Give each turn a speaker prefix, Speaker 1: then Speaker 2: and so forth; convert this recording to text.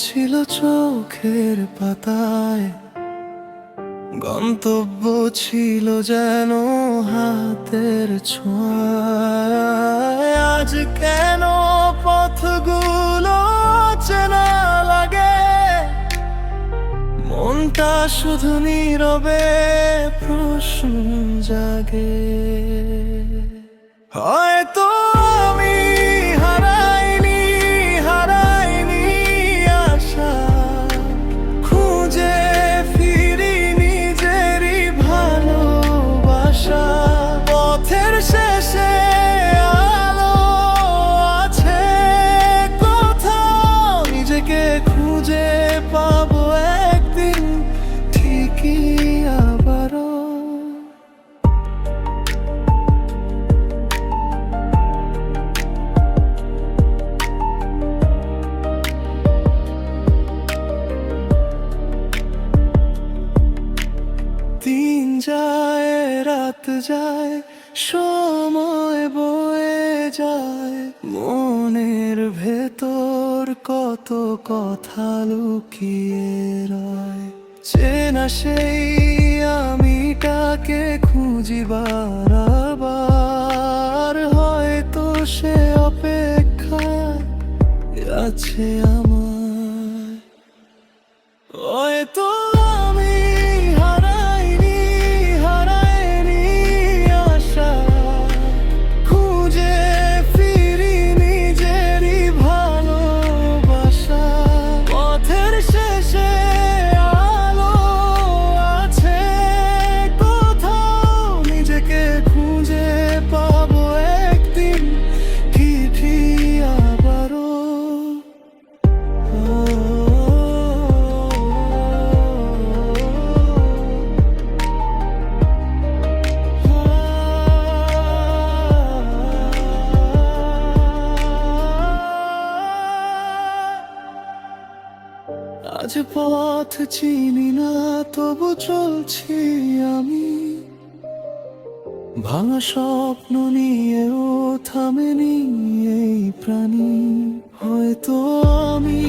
Speaker 1: ছিল চোখের পাতায়, গন্তব্য ছিল যেন হাতের ছোঁয়ায়। আজ কেন পথগুলো চেনা লাগে, মনটা শুধু নীরবে প্রশ্ন জাগে। হয়তো আমি হারাইনি আশা, খুঁজে ফিরি নিজেরই ভালোবাসা। পথের শেষে আলো আছে কোথাও, নিজেকে খুঁজে পাবো একদিন ঠিকই আবারও। দিন যায় রাত যায়, সময় বয়ে যায়, মনের ভেতর কত কথা লুকিয়ে রয়। চেনা সেই আমিটাকে খুঁজি বারবার, হয়তো সে অপেক্ষায় আছে আমার। হয়তো আমি হারাইনি আশা, খুঁজে ফিরি নিজেরই ভালোবাসা। পথের শেষে আলো আছে কোথাও, নিজেকে খুঁজে পাবো একদিন ঠিকই আবারও। আজ পথ চিনি না, তবু চলছি আমি, ভাঙা স্বপ্ন নিয়েও থামেনি এই প্রাণী। হয়তো আমি